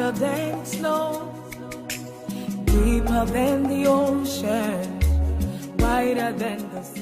whiter than snow, deeper than the ocean, wider than the sea.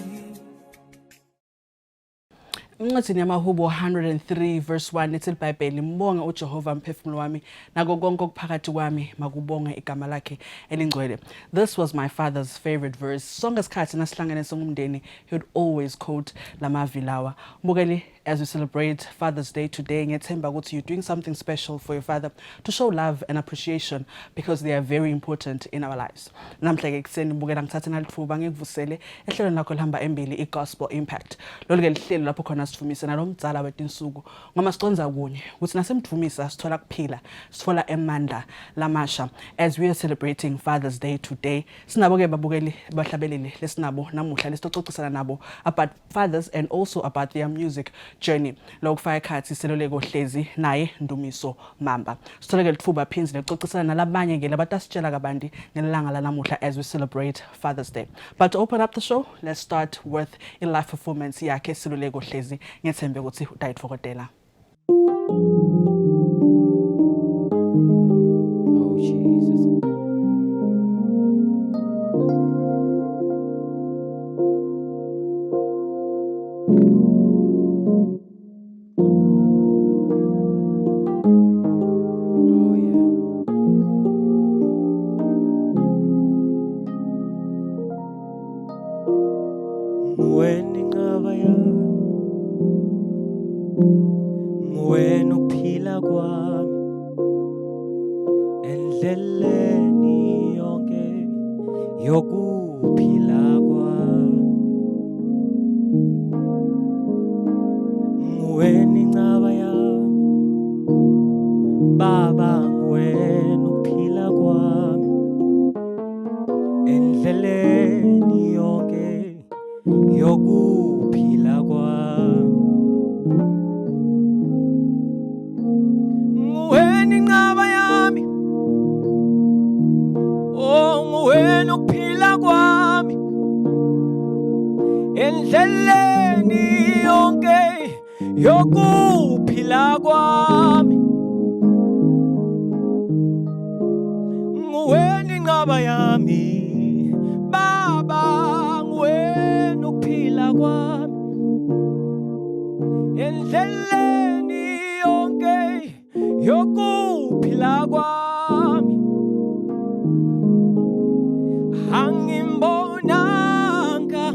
Incwadi yamaHubo 103 verse 1 ethi iBhayibheli mbonge uJehova mphefumulo wami nako konke okuphakathi kwami makubonge igama lakhe elingcwele. This was my father's favorite verse. Sonke isikhathi nasihlangene singumndeni, he would always quote lamavilawa. Mbukeli, as we celebrate Father's Day today, ngiyethemba ukuthi you're doing something special for your father to show love and appreciation because they are very important in our lives. Namhla ke kuseni mbukela ngithathe nalithuba ngikuvusele ehlelweni lakho lihamba embili iGospel Impact. Lolu ke lihlelo lapho khona sifumisa nalomdzala wetinsuku ngoma siconza kunye ukuthi nasemdvumisa sithola kuphila, sithola emandla lamasha. As we are celebrating Father's Day today, sinabo ke babukeli bahlabeleli lesinabo namuhla lesixoxisana nabo about fathers and also about their music journey. Lokufaka ikhathi seloleko hlezi naye Ndumiso Mamba. Sithola ke lithuba phinzi lexoxisana nalabanye ke labatasitshela kabandi ngelanga lanamuhla as we celebrate Father's Day. But to open up the show, let's start with a live performance yakhe seloleko hlezi. Ngethembe ukuthi utayitfokotela. Oh Jesus. Oh yeah. When ingaba yami, when uphila kwami, endleleni yonke yokuphila kwami, when ingaba yami, Baba when uphila kwami, endleleni yonke yokuphila kwami. When ingaba yami, oh when uphila kwami, endleleni yonke yokuphila kwami. When ingaba yami, Baba when uphila kwami, endleleni yonke yokuphila kwami. Angimbonanga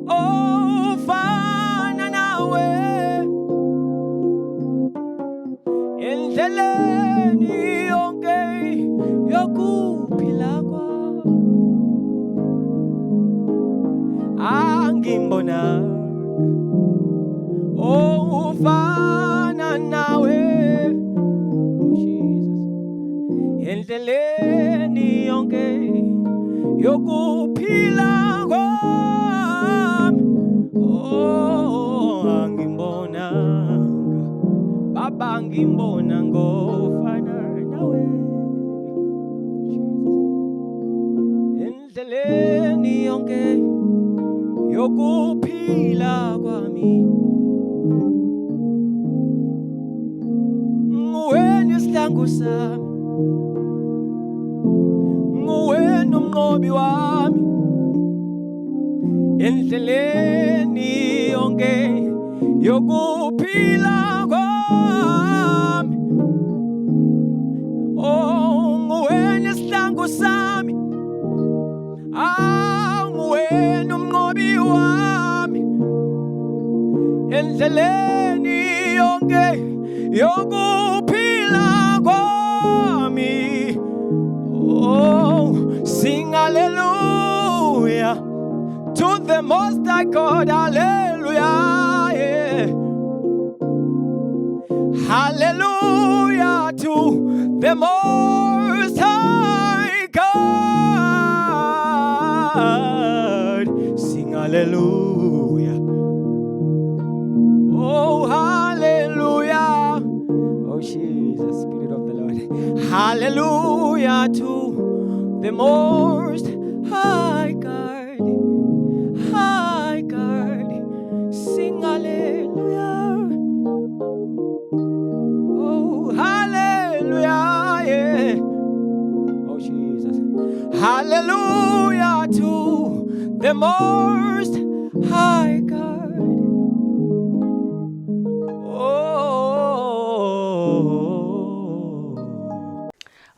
ofana nawe, endleleni yonke yokuphila kwami. Angimbonanga ofana nawe, oh Jesus, endleleni yonke yokuphila kwami. Oh angimbonanga, Baba angimbonanga ofana nawe, Jesus, endleleni yonke yokuphila kwami. Nguweni isihlangu sami, nguweni umnqobi wami, endleleni yonke yokuphila kwami. Oh nguweni isihlangu sami, nguweni umnqobi wami, endleleni yonke yokuphila kwami. Oh sing hallelujah to the Most High God, hallelujah, yeah. Hallelujah to the Most High God. Sing hallelujah. Oh, hallelujah. Oh, Jesus, Spirit of the Lord. Hallelujah to the Most High God. High God. Sing hallelujah. Oh, hallelujah. Hallelujah to the Most High God. Oh.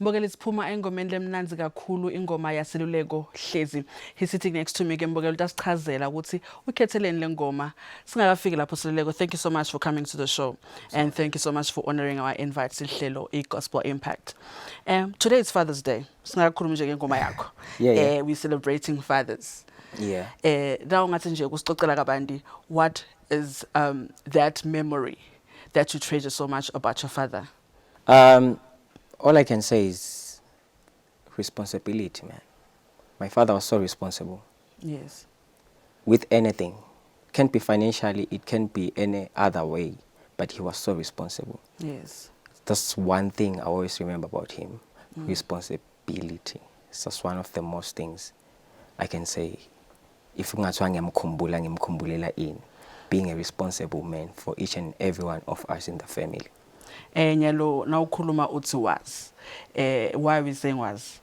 Mbokele siphuma engomeni lemnanzi kakhulu ingoma yaseluleko Hlezi. He's sitting next to me ke Mbokele utasichazela ukuthi ukhetheleni lengoma. Singakafiki lapho seluleko. Thank you so much for coming to the show and thank you so much for honoring our invite sihlelo iGospel Impact. Today is Father's Day. Singakakhuluma nje ngengoma yakho. Yeah. We celebrating fathers. Yeah. Daw ngathi nje kusicocela kabandi, what is that memory that you treasure so much about your father? All I can say is responsibility, man. My father was so responsible Yes. with anything. Can't be financially, it can't be any other way, but he was so responsible. Yes. That's one thing I always remember about him. Responsibility. It's just one of the most things I can say. If ngimkhumbulela in being a responsible man for each and every one of us in the family. Nyalo na ukhuluma uthi was. Why are we saying was?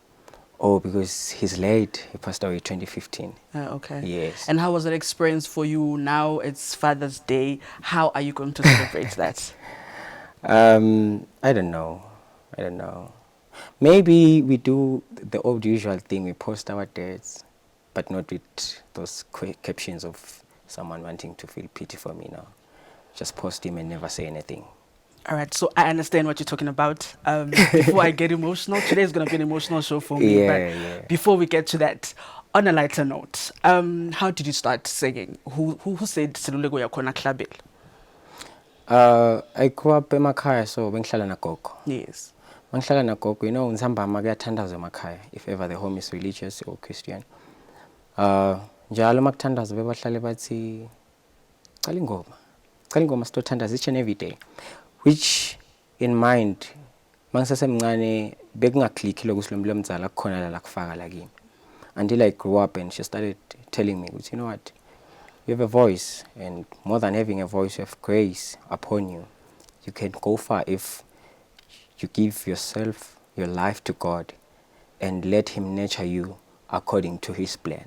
Oh, because he's late. He passed away in 2015. Okay. Yes. And how was that experience for you? Now it's Father's Day. How are you going to celebrate that? I don't know. Maybe we do the old usual thing. We post our dates, but not with those captions of someone wanting to feel pity for me now. Just post him and never say anything. All right, so I understand what you're talking about. Before I get emotional, today is going to be an emotional show for me. Yeah. Before we get to that, on a lighter note, how did you start singing? Who said Silulego yakhona klabel? I grew up in Makaya, so bengihlala nagogo. Yes. Mangihlala nagogo, you know, ngizihamba kuyathandaza emakhaya if ever the home is religious or Christian. Njalo makuthandaza bebahlale bathi cala ingoma sitothandaza each and every day. Which in mind mangisasemncane bekungaklikhi lokusilomlo mdzala kukhona la kufaka la kimi. Until I grew up and she started telling me, you know what, you have a voice, and more than having a voice, you have grace upon you. You can go far if you give yourself, your life to God and let him nurture you according to his plan.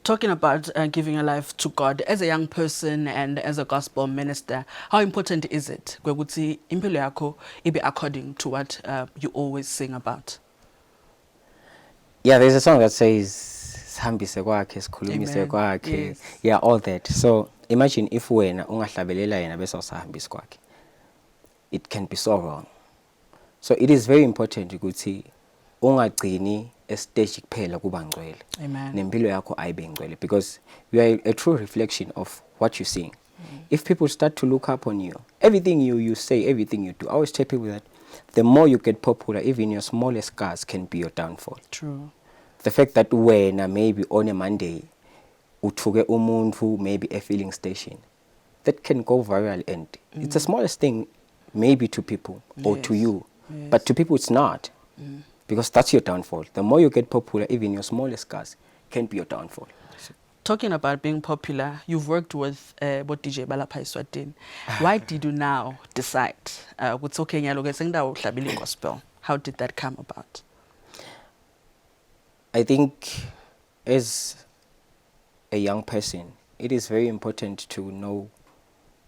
Talking about giving your life to God, as a young person and as a gospel minister, how important is it kwekuthi impilo yakho ibe according to what you always sing about? Yeah, there's a song that says sihambise kwakhe sikhulumise kwakhe. Yes. Yeah, all that. So imagine if wena ungahlabelela yena bese usahambisa kwakhe. It can be so wrong. So it is very important ukuthi ungagcini estage kuphela kuba ngcwele. Amen. Nempilo yakho ayibe ngcwele, because you are a true reflection of what you sing. If people start to look up on you, everything you say, everything you do, I always tell people that the more you get popular, even your smallest scars can be your downfall. True. The fact that when maybe on a Monday uthuke umuntu maybe a filling station, that can go viral, and it's the smallest thing maybe to people or to you, but to people it's not, because that's your downfall. The more you get popular, even your smallest scars can be your downfall. Talking about being popular, you've worked with both DJ Balapha Eswatini. Why did you now decide ukuthi okay nyalo ke sengidawo uhlabile gospel? How did that come about? I think as a young person, it is very important to know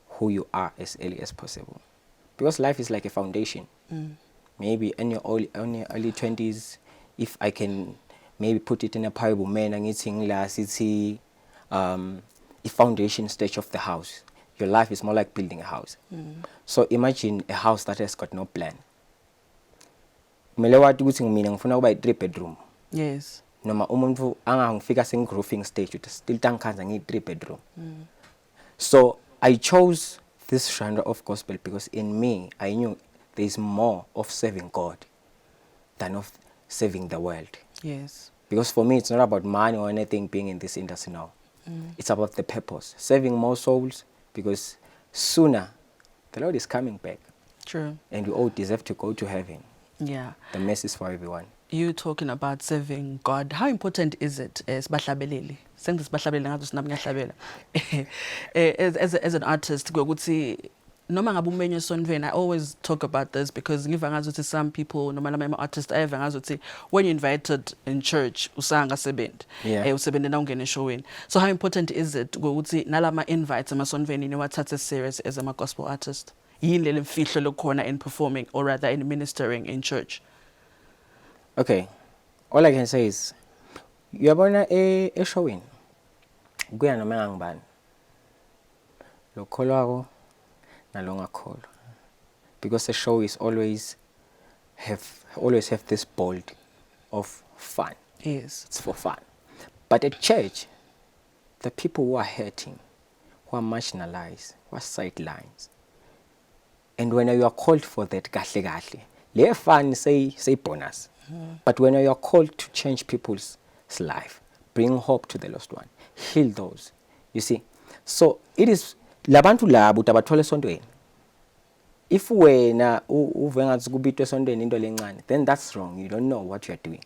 who you are as early as possible, because life is like a foundation. Maybe in your early 20s, if I can maybe put it in a parable, man, it's a foundation stage of the house. Your life is more like building a house. So imagine a house that has got no plan. Mina ngifuna ukuba 3-bedroom. Yes. Noma umuntu angangifika roofing stage uthi still tankhanza ngi 3-bedroom. So I chose this genre of gospel because in me I knew there is more of serving God than of serving the world. Yes. Because for me it's not about money or anything being in this industry now. It's about the purpose, saving more souls, because sooner the Lord is coming back. True. And we all deserve to go to heaven. Yeah. The message is for everyone. You talking about serving God. How important is it as as an artist, ukuthi noma ngabe umenye esondweni, I always talk about this because ngiva ngazuthi some people noma lama artists eva ngazuthi when you're invited in church usanga sebenzi usebenzela ungena eshowini. So how important is it ukuthi nalama invites emasondweni niwathathe serious as a gospel artist? Yini le mfihlo lokhona in performing or rather in ministering in church? Okay, all I can say is uyabona eshowini kuya noma ngangibani lokholwako nalongakholwa, because the show is always have this bold of fun. Yes, it's for fun. But at church, the people who are hurting, who are marginalized, who are sidelines, and when you are called for that kahle le fun say bonus. But when you are called to change people's life, bring hope to the lost one, heal those, you see. So it is labantu labo utabathole esondweni. If wena uve ngathi kubitwe esondweni into lencane, then that's wrong. You don't know what you are doing.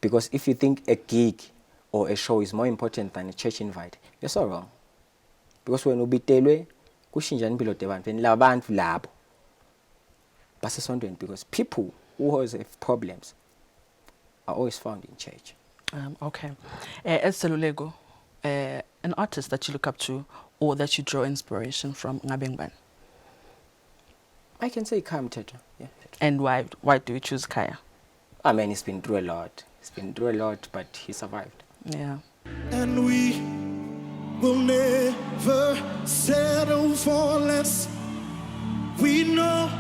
Because if you think a gig or a show is more important than a church invite, you're so wrong. Because when ubitelwe kushintsha impilo yabantu, and labantu labo basesondweni, because people who always have problems are always found in church. Okay. Eseluleko, an artist that you look up to or that you draw inspiration from, ngabengban? I can say Kaya Mthetho. Yeah. And why do you choose Kaya? I mean, he's been through a lot. But he survived. Yeah. And we will never settle for less. We know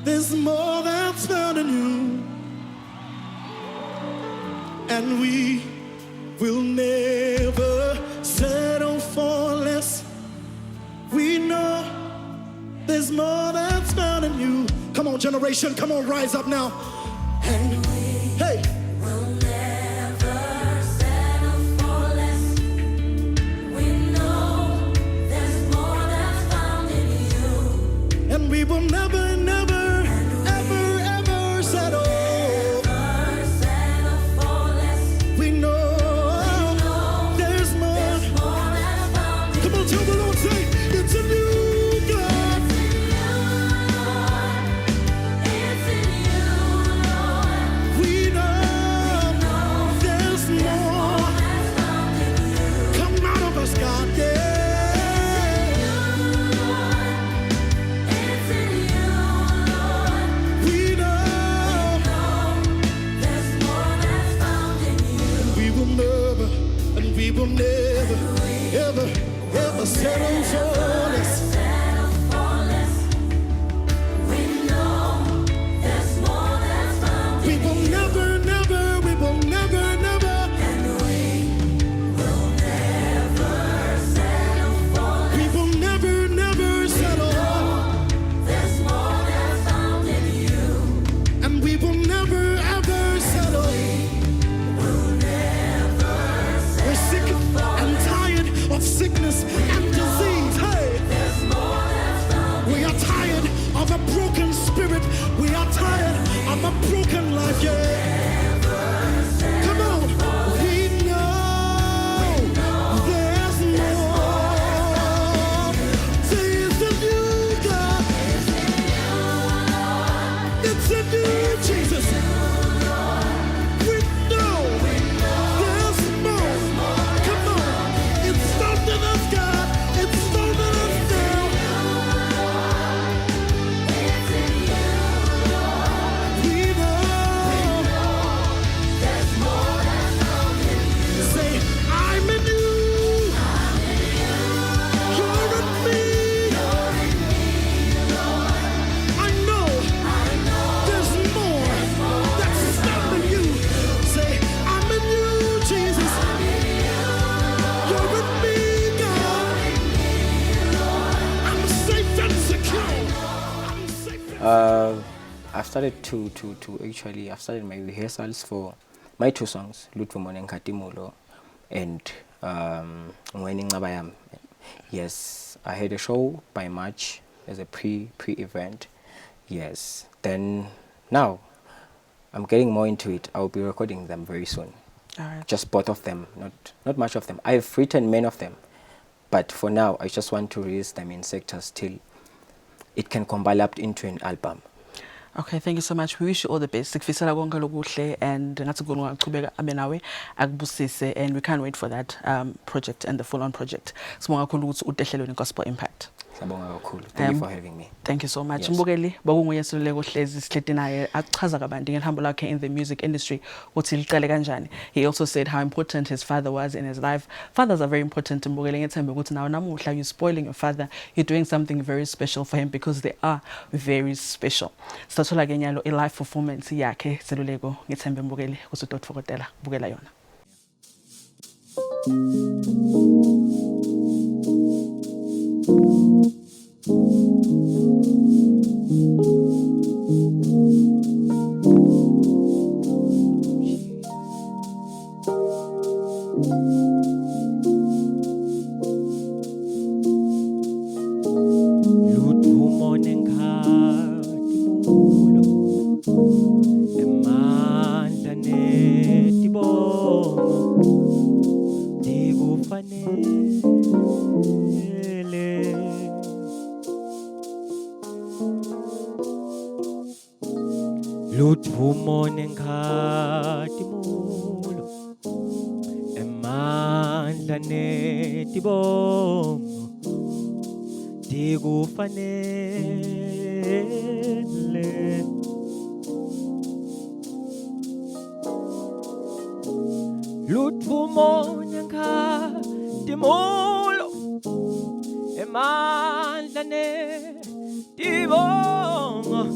there's more that's found in you. And we will never settle for less. We know there's more that's found in you. Come on, generation, come on, rise up now. And we will never settle for less. We know there's more that's found in you. And we will never, never, ever, ever settle. Never settle for less. We know there's more that's found in you. Come on, tell the Lord, say, it's a new God. It's in you, Lord. We know there's more that's found in you. Come out of us, God, yeah. It's in you, Lord. We know there's more that's found in you. And we will never, ever settle for less. We know there's more that's found in you. We will never, we will never, and we will never settle for less. We will never settle. There's more that's found in you. And we will never, ever settle. We're sick and tired of sickness and disease. Hey, we are tired of a broken spirit. We are tired of a broken life. Yeah, come on. We know there's more. Say it's a new God. It's a new Jesus. We know there's more. Come on. It's found in us, God. It's found in us now. We know there's more that's found in you. Say, I'm in you. You're in me. I know there's more that's found in you. Say, I'm in you, Jesus. You're in me, God. I'm safe and secure. I'm safe and I've started to actually, I've started my rehearsals for my two songs, Lutvumo and Katimulo, and Ngweni Ngabayam. Yes, I had a show by March as a pre-event. Yes, then now I'm getting more into it. I'll be recording them very soon. All right. Just both of them, not much of them. I've written many of them, but for now I just want to release them in sectors till it can compile up into an album. Okay, thank you so much. We wish you all the best. Sikufisela konke lokuhle and ngathi kuNkulunkulu aqhubeka abe nawe akubusise, and we can't wait for that project and the full on project. Sibonga kakhulu ukuthi utehlelweni Gospel Impact. Siyabonga kakhulu. Thank you for having me. Thank you so much. Yes. Mbukeli bakunguye Seluleko Hlezi sihleti naye achaza kabanti ngehambo lakhe in the music industry ukuthi liqale kanjani. He also said how important his father was in his life. Fathers are very important. Mbukeli ngethembe ukuthi nawe namuhla you spoiling your father, you're doing something very special for him because they are very special. Sithathola ke nyalo a live performance yakhe Seluleko ngethembe Mbukeli kusudotfokotela bukela yona. Lutvumo nenkhatimulo emandla netibongo tikufanele Lutvumo nenkhatimulo emandla netibongo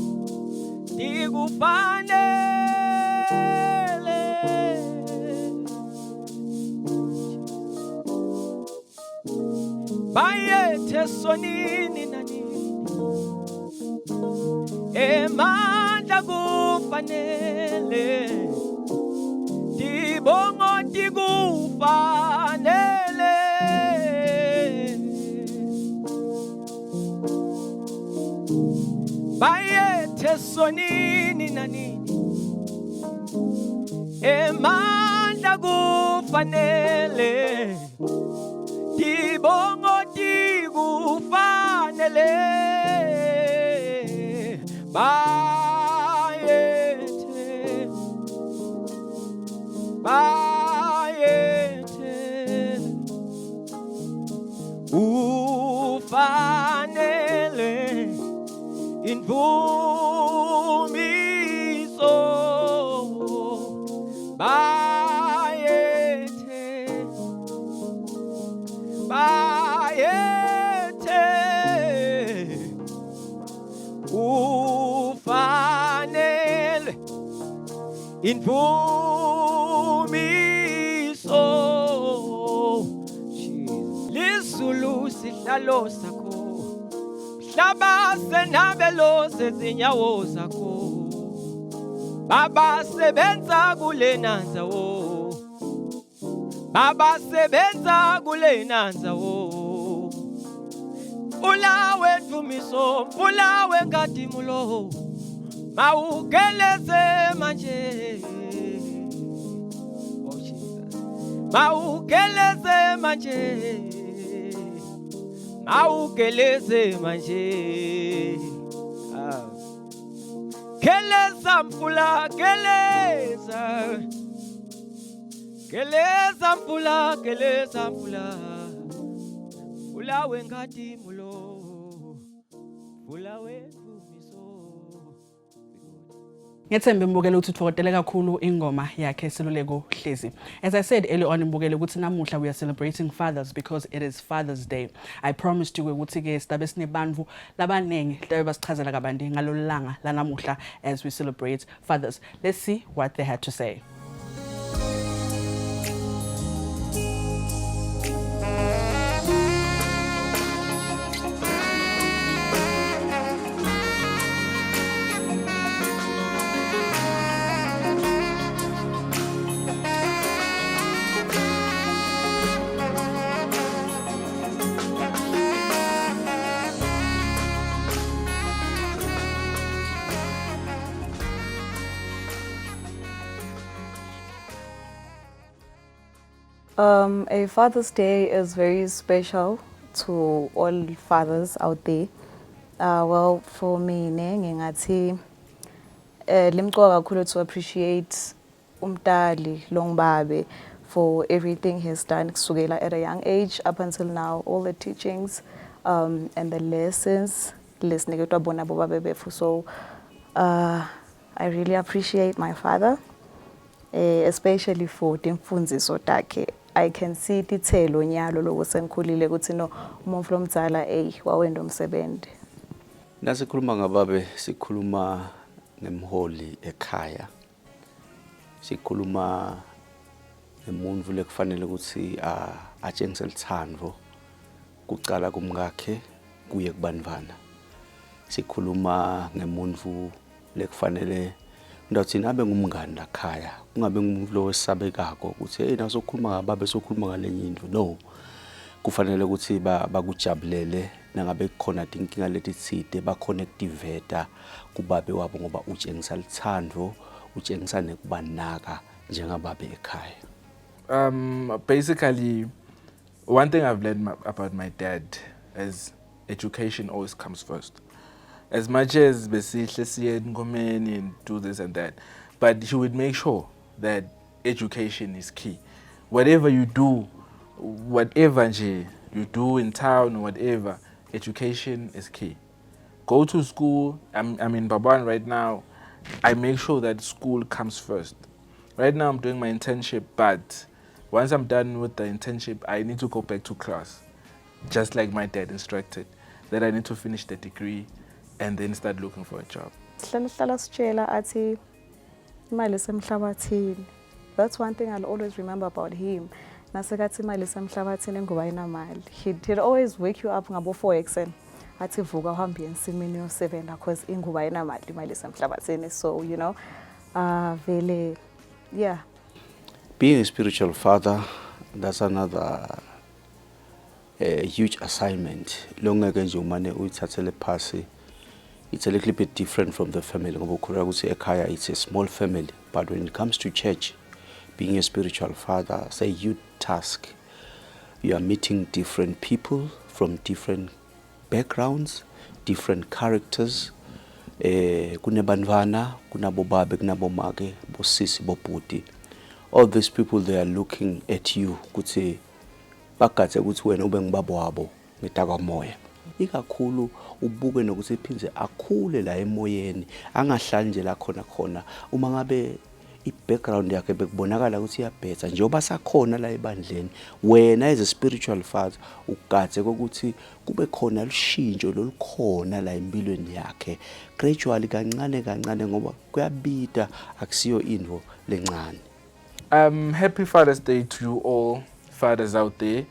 tikufanele bayethe sonini nanini emandla kufanele tibongo tikufanele bayethe sonini nanini emandla kufanele tibongo tikufanele bayethe ufanele Invumiso bayethe ufanele invumiso Lizulu sihlalo sakho Hlaba senabelo sezinyawo zakho Baba sebenza kulena ndzawo Baba sebenza kulena ndzawo Ulawe Ndumiso ulawe Ngadimulo Mawukeleze manje Oh Jesus Mawukeleze manje Mawukeleze manje Keleza mfula keleza Keleza mfula keleza mfula Ulawe Ngadimulo Ulawe Ndumiso Ngethembe Mbukeli ukuthi uthokozele kakhulu ingoma yakhe Seluleko Hlezi. As I said earlier on Mbukeli ukuthi namuhla we are celebrating fathers because it is Father's Day. I promised you ukuthi ke sidabe sinebandvu labanengi hlabe basichazela kabanti ngalolanga lanamuhla as we celebrate fathers. Let's see what they had to say. A Father's Day is very special to all fathers out there. Well, for me, ngingathi limqoka kakhulu to appreciate umdali Longbabe for everything he's done kusukela at a young age up until now, all the teachings and the lessons lesiniketwa bona bobabe bethu. So I really appreciate my father, especially for timfundziso takhe. I can see tithelo nyalo loko sengikhulile ukuthi no umuntu lomdzala wawenda umsebenzi. Nasikhuluma ngababe sikhuluma nemholi ekhaya. Sikhuluma nemuntu lekufanele ukuthi atshengise lithando kucala kumkakhe kuye kubanivana. Sikhuluma ngemuntu lekufanele ndathina abe ngumngani lakhaya. Kungabe ngumuntu lo wesabekako ukuthi hey nasokhuluma ngababe sokhuluma ngalenye into. No. Kufanele ukuthi bakujabulele nangabe kukhona inkinga letitsite baconnectiveta kubabe wabo ngoba utshengisa lithando utshengisa nekubanaka njengababe ekhaya. Basically, one thing I've learned about my dad is education always comes first. As much as besihle siye ngomeni and do this and that, but he would make sure that education is key. Whatever you do, whatever nje you do in town or whatever, education is key. Go to school. I'm in Baban right now. I make sure that school comes first. Right now I'm doing my internship, but once I'm done with the internship, I need to go back to class, just like my dad instructed, that I need to finish the degree and then start looking for a job. That's one thing I'll always remember about him. He'd always wake you up ngabo 4 exen. Athi vuka uhambe ensimini yosebenza because inguba ayinamali imali esemhlabathini. So, you know, vele, yeah. Being a spiritual father, that's another huge assignment. Long nje umane uyithathele phasi. It's a little bit different from the family. Ngoba ukhuleka ukuthi ekhaya it's a small family, but when it comes to church, being a spiritual father, it's a huge task. You are meeting different people from different backgrounds, different characters. Kunebanvana, kunabobabe, kunabomake, bosisi, bobhuti. All these people, they are looking at you. Kuti bakathe ukuthi wena ube ngibabo wabo ngetakwa moya. Ikakhulu ubuke nokuthi iphinze akhule la emoyeni angahlali nje la khona uma ngabe i-background yakhe bekubonakala ukuthi iyabhetha njengoba sakhona la ebandleni wena as a spiritual father ugadze kokuthi kube khona lushintsho lolukhona la empilweni yakhe gradually kancane ngoba kuyabida akusiyo into lencane. Happy Father's Day to you all fathers out there,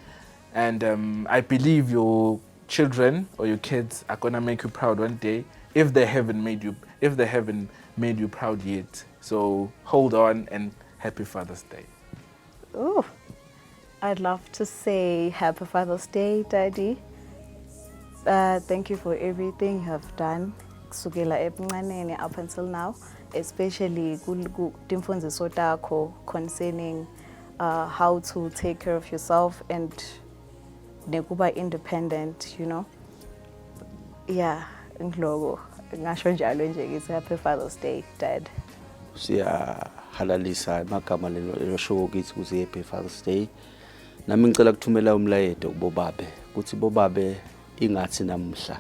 and I believe your children or your kids are gonna make you proud one day if they haven't made you proud yet. So hold on and happy Father's Day. Oh, I'd love to say happy Father's Day, Daddy. Thank you for everything you have done kusukela ebuncaneni up until now, especially timfundziso takho concerning how to take care of yourself and nekuba independent, you know. Yeah, nglogo ngasho njalo nje ngithi happy Father's Day, Dad. Siya halalisa amagama lelo show kithi kuze happy Father's Day. Nami ngicela kuthumela umlayedo kubobabe ukuthi bobabe ingathi namhla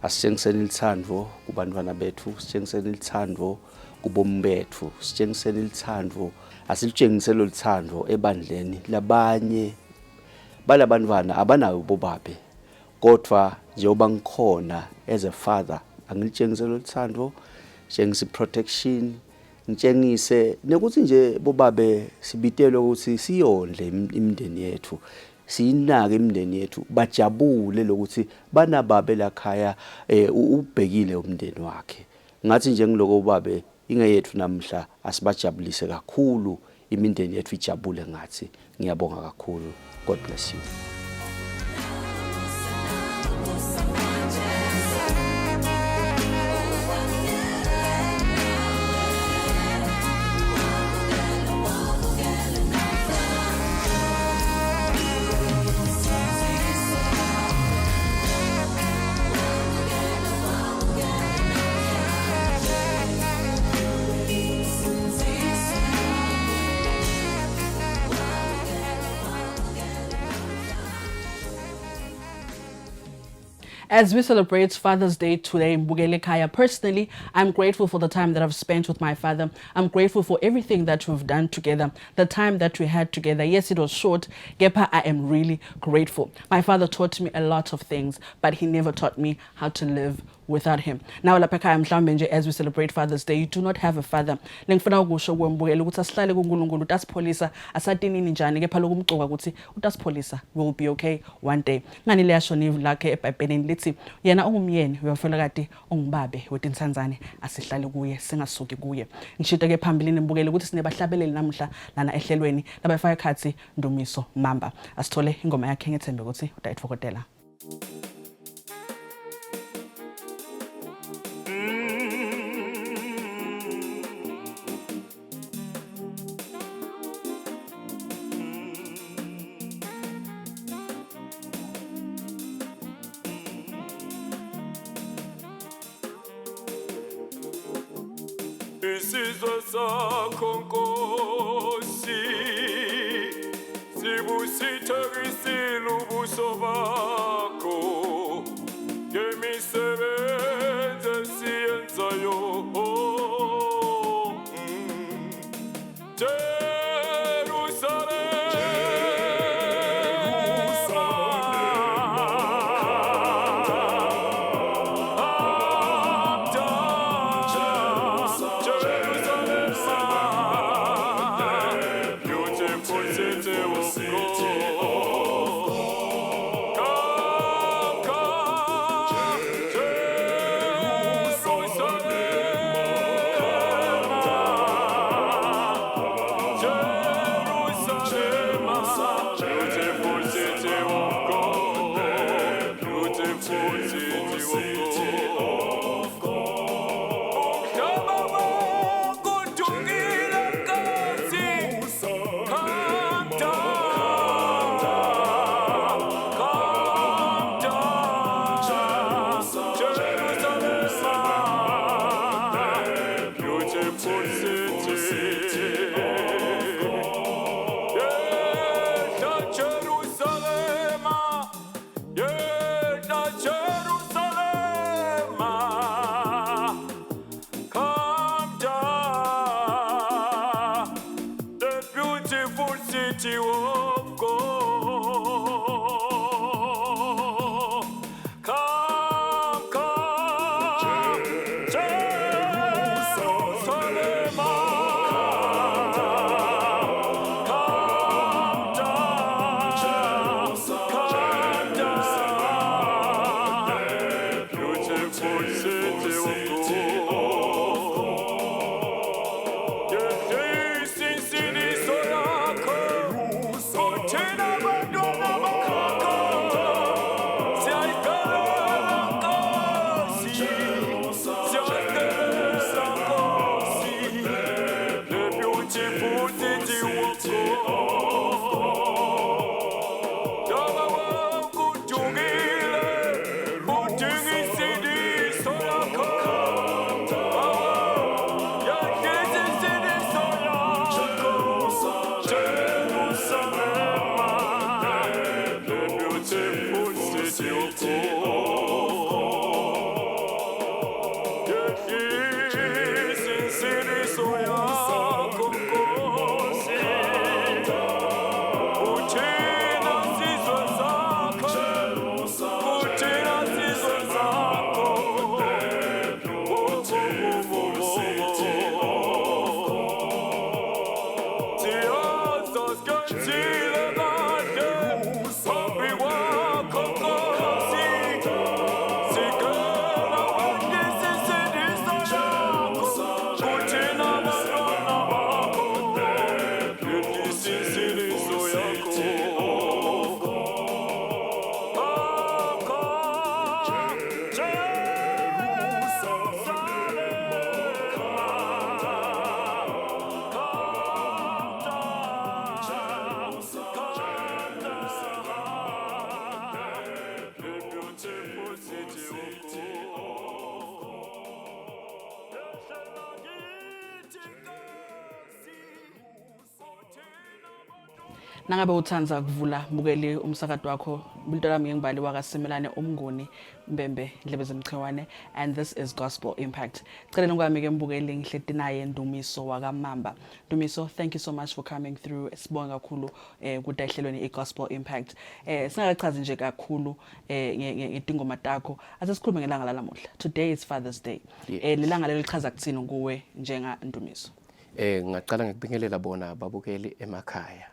asitshengiseni lithando kubantwana bethu, sitshengiseni lithando kubomi bethu, sitshengiseni lithando asilitshengiselo lithando ebandleni labanye balabantwana abanayo bobabe kodwa njengoba ngikhona as a father angilitshengiselo lithando tshengisa protection ngitshengise nekuthi nje bobabe sibitelwe ukuthi siyondle imindeni yethu siyinake imindeni yethu bajabule lokuthi banababe lakhaya ubhekile umndeni wakhe ngathi nje ngiloko babe ingeyethu namhla asibajabulise kakhulu imindeni yethu ijabule ngathi ngiyabonga kakhulu. God bless you. As we celebrate Father's Day today in Mbukele Kaya, personally, I'm grateful for the time that I've spent with my father. I'm grateful for everything that we've done together, the time that we had together. Yes, it was short. Gepa, I am really grateful. My father taught me a lot of things, but he never taught me how to live without him. Now lapha ekhaya mhlawumbe nje as we celebrate Father's Day, you do not have a father. Lengifuna ukusho kuMbukele ukuthi asihlale kuNkulunkulu, utasipholisa asatinini njani kepha lokumgcoka ukuthi utasipholisa, will be okay one day. Ngani leyasho nivu lakhe eBhayibhelini lithi yena ongumyeni uyafela kade ongubabe wetinsanzane asihlale kuye singasuki kuye. Ngishito ke phambilini Mbukele ukuthi sinebahlabeleli namuhla lana ehlelweni labafaka ekhathi Ndumiso Mamba. Asithole ingoma yakhe ngethembe ukuthi utayitfokotela. Isizwe sakho Nkosi sibusithekisile ubuso bakho ngemisebenzi esiyenzayo nangabe uthanza kuvula bukele umsakazo wakho umuntu lami ngibali wakasemelane umnguni Mbembe Ndlebe Zemchwane, and this is Gospel Impact. Cela ngwami ke mbukeli ngihleti naye Ndumiso wakamamba. Ndumiso, thank you so much for coming through. Sibonga kakhulu kudahlelweni iGospel Impact. Singakachazi nje kakhulu ngetingoma takho. Asesikhulume ngelanga lalamuhla. Today is Father's Day. Lelanga lelo lichaza kuthini kuwe njenga Ndumiso? Ngaqala ngikubingelela bona babukeli emakhaya.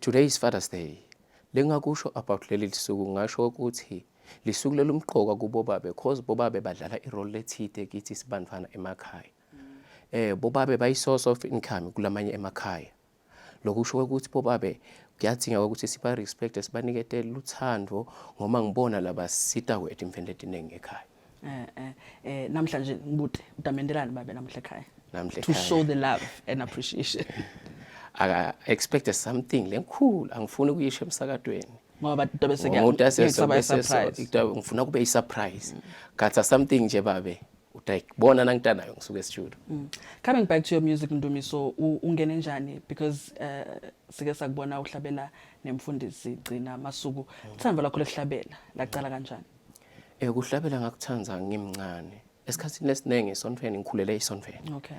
Today is Father's Day. Lengakusho about leli lisuku ngasho ukuthi lisuku lelumqoka kubo babe because bobabe badlala irole lethide kithi sibantwana emakhaya. Bobabe bayi source of income kulamanye emakhaya. Lokusho ukuthi bobabe kuyadinga ukuthi siba respect sibanikete luthando ngoma ngibona laba sita kwethu imfende etinenge ekhaya. Namhlanje ngibude utamendelani babe namhla ekhaya? Namhla To show the love and appreciation. I expected something lenkhulu angifuni ukuyisho emsakadweni. Ngoba dobe sekuyaba surprise. Ngifuna kube surprise. Katha something nje babe utayibona nangitanayo ngisuke estudio. Coming back to your music Ndumiso, ungene njani because sike sakubona uhlabela nemfundisi Gcina Masuku. Ithemba lakho lehlabela laqala kanjani? Kuhlabela ngakuthanza ngimncane. Esikhathini lesinenge esontweni ngikhulele esontweni. Okay.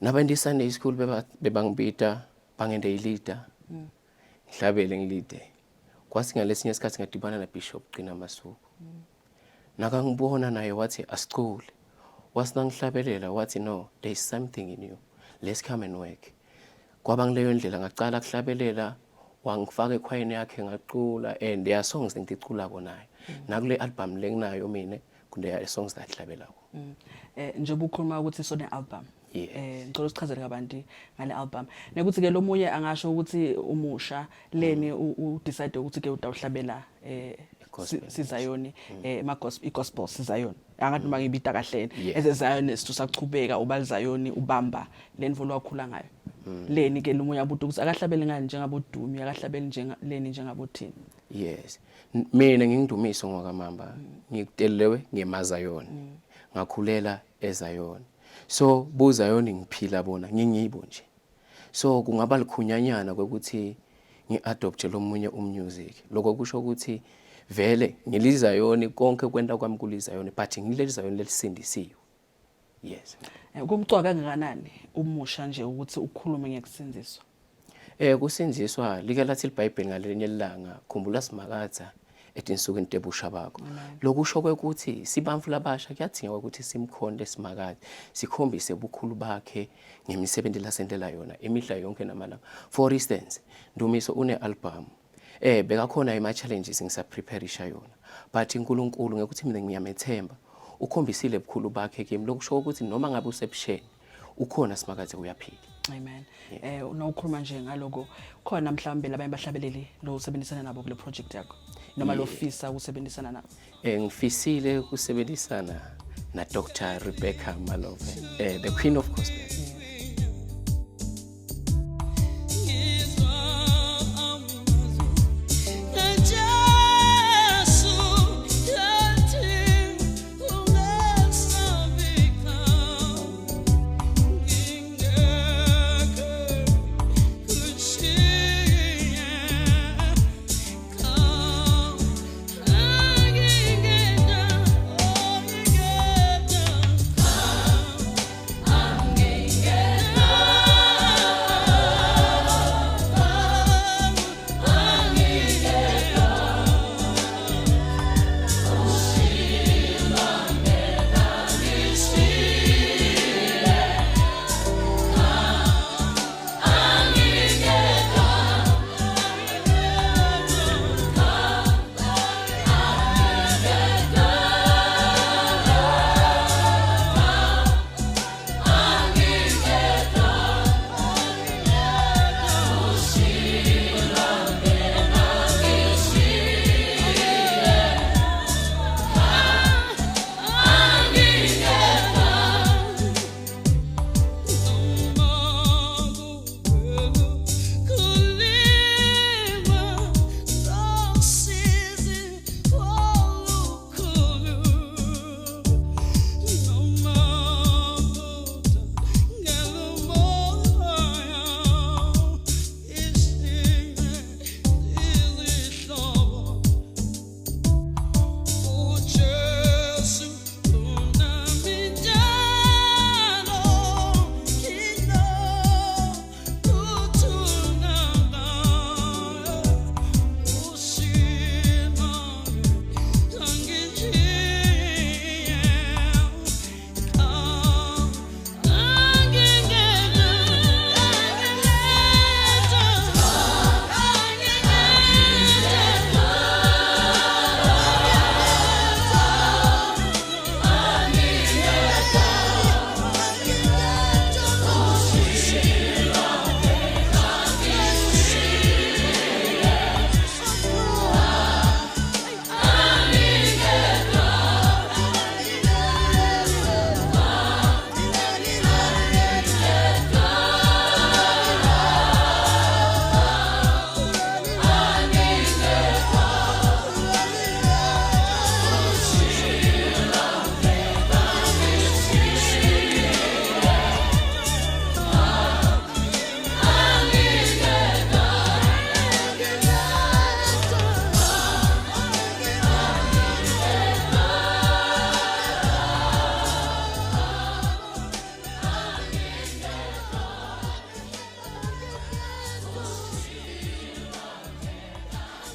Nabendi Sunday school bebangibita bangende leader. Ngihlabele ngilide. Kwasi ngalesinye isikhathi ngadibana na Bishop Gcina Masuku. Nakangibona naye wathi asicule. Wasina ngihlabelela wathi no, there is something in you. Let's come and work. Kwaba ngileyo ndlela ngaqala kuhlabelela wangifaka ekhwayeni yakhe ngaqula and there are songs engicula naye. Nakule album lenginayo mina kunde songs lahlabelako. Njengoba ukhuluma ukuthi sone album. Yes. Ngicela usichazele kabanti ngale album. Nekuthi ke lo munye angasho ukuthi umusha leni udecide ukuthi ke utawuhlabela sizayoni igospel sizayoni. Angathi uma ngibita kahle ezezayonist usachubeka ubalizayoni ubamba lenvulo wakhula ngayo. Leni ke lo munye abuthi ukuthi akahlabele ngani njengabodumi akahlabele leni njengabothini. Yes. Mina ngingidumiso ngokamamba. Ngikutelelewe ngemazayoni. Ngakhulela ezayoni. So buzayoni ngiphila bona ngingiyibo nje. So kungaba likhunyanyana ukuthi ngiadopte lo munye umusic. Lokho kusho ukuthi vele ngilizayoni konke kwenta kwami kulizayoni but ngilelizayoni lelisindisiwe. Yes. Kumcwa kangakanani umusha nje ukuthi ukukhulume ngekusindiswa? Kusindiswa like lathi iBhayibheli ngalenye ilanga khumbula simakatha etinsukwini tebusha bakho. Lokusho ukuthi sibamfula basha kuyadinga ukuthi simkhonde simakade sikhombise ubukhulu bakhe ngemisebenzi lasendela yona imihla yonke namalanga. For instance, Ndumiso une album beka khona ima challenges ngisa prepareisha yona but uNkulunkulu ngekuthi mina ngiyamethemba ukhombisile ubukhulu bakhe kimi lokusho ukuthi noma ngabe usebusheni ukhona simakade uyaphila. Amen. Unokhuluma nje ngaloko khona mhlawumbe labanye bahlabeleli lo usebenzisana nabo kule project yakho noma lo fisa usebenzisana nabo? Ngifisile ukusebenzisana na Dr. Rebecca Malove, the Queen of Gospel.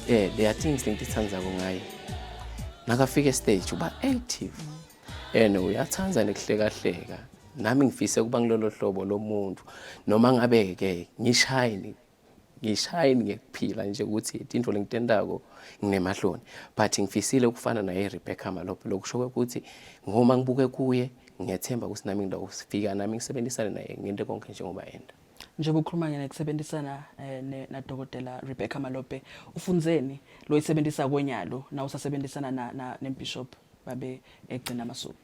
there are things lengithandzako ngaye nakafika stage uba active and uyathandza nekuhleka nami ngifise kuba ngilolo hlobo lomuntu noma ngabe ke ngishine ngekuphila nje ukuthi into lengitendako nginemahloni but ngifisile ukufana naye Rebecca Malope lokusho ukuthi ngoma ngibuke kuye ngiyethemba ukuthi nami ngidawufika nami ngisebenzisane naye ngento konke njengoba enda njengoba ukhuluma ngekusebenzisana na Dr. Rebecca Malope ufunzeni lo yisebenzisa kwenyalo na usasebenzisana na Bishop babe egcina amasuku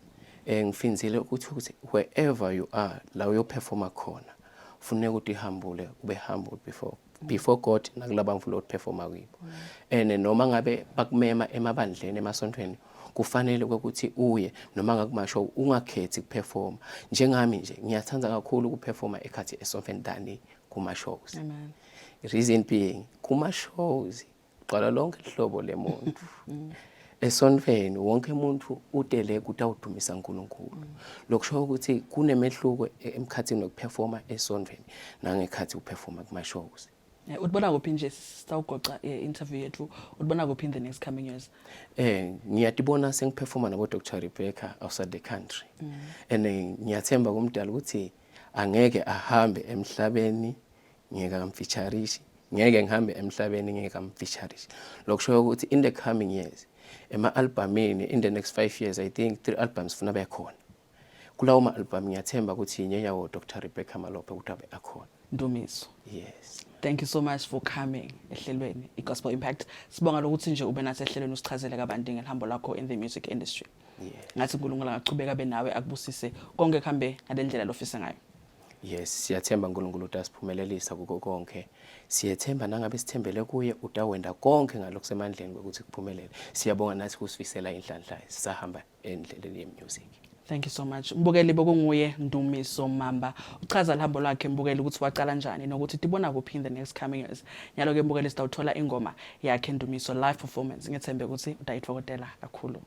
ngifinzile ukuthi wherever you are la uyoperforma khona kufuneka ukuthi ihambule ube humble before God nakulaba ngifuna ukuperforma kuyibo noma ngabe bakumema emabandleni emasontweni kufanele ukuthi uye noma ngakumasho ungakhethi ukuperforma njengami nje ngiyathanda kakhulu ukuperforma ekhathi esonfeni dani kuma shows amen reason being kuma shows qala lonke ihlobo lemuntu esonfeni wonke umuntu utele ukuthi awudumisa uNkulunkulu lokusho ukuthi kunemehluko emkhathini wokuperforma esonfeni nangekhathi uperforma kuma shows utibona kuphi nje sitawugoqa interview yethu utibona kuphi in the next coming years ngiyatibona sengiperforma nabo Dr. Rebecca outside the country and ngiyathemba kumdala ukuthi angeke ahambe emhlabeni ngeke ngamfeatureishi ngeke ngihambe emhlabeni ngeke ngamfeatureishi lokusho ukuthi in the coming years ema-albumini in the next 5 years I think 3 albums funa bekhona kulawo ma-album ngiyathemba ukuthi inyenyawo Dr. Rebecca Malope ukuthi abe akhona Ndumiso yes thank you so much for coming ehlelweni iGospel Impact sibonga lokuthi nje ube nathi ehlelweni usichazele kabanti ngehambo lakho in the music industry ngathi uNkulunkulu angaqhubeka be nawe akubusise konke kuhambe ngalendlela lofisa ngayo yes siyathemba uNkulunkulu utasiphumelelisa kuko konke siyethemba nangabe sithembele kuye utawenda konke ngalokusemandleni ukuthi kuphumelele siyabonga nathi kusifisela inhlanhla sisahamba endleleni yemusic thank you so much mbukeli bokunguye Ndumiso Mamba uchaza ihambo lakhe mbukeli ukuthi waqala kanjani nokuthi tibona kuphi in the next coming years nyalo ke mbukeli sitawuthola ingoma yakhe Ndumiso live performance ngethembe ukuthi utayitfokotela kakhulu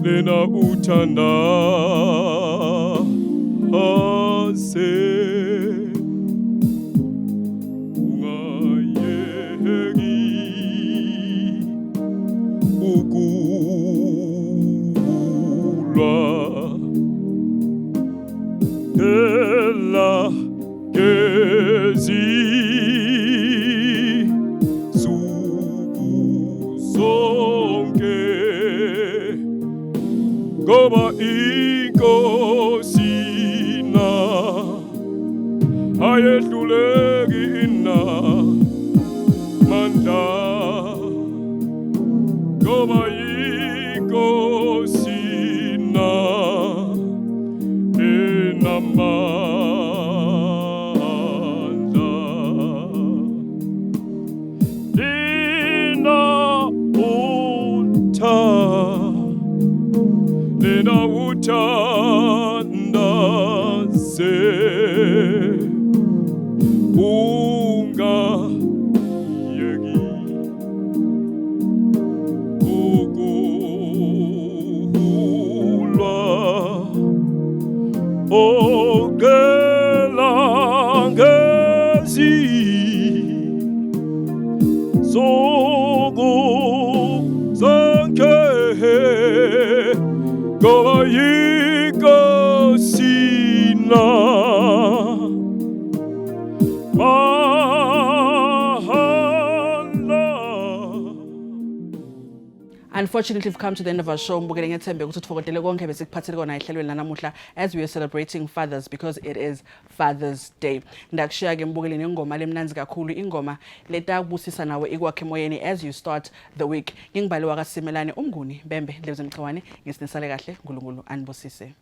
lena uthanda ase ungayeki ukulwa ela gezi ngoba inkosi na ayehluleki ina manda ngoba inkosi na enamandla Nina uthandaze ungayeki ukuhulwa ogela ngezi zonke ngoba inkosi na Unfortunately, we've come to the end of our show. Mbukele ngethembe ukuthi utfokotele konke bese kuphathele kona ehlelweni lanamuhla as we are celebrating fathers because it is Father's Day. Ndakushiya ke Mbukele nengoma lemnanzi kakhulu ingoma leta kubusisa nawe ikwakhe emoyeni as you start the week. Ngingibali wakaSimelane Umnguni Bembe Ndlezimqhawane ngisinisale kahle uNkulunkulu anibusise.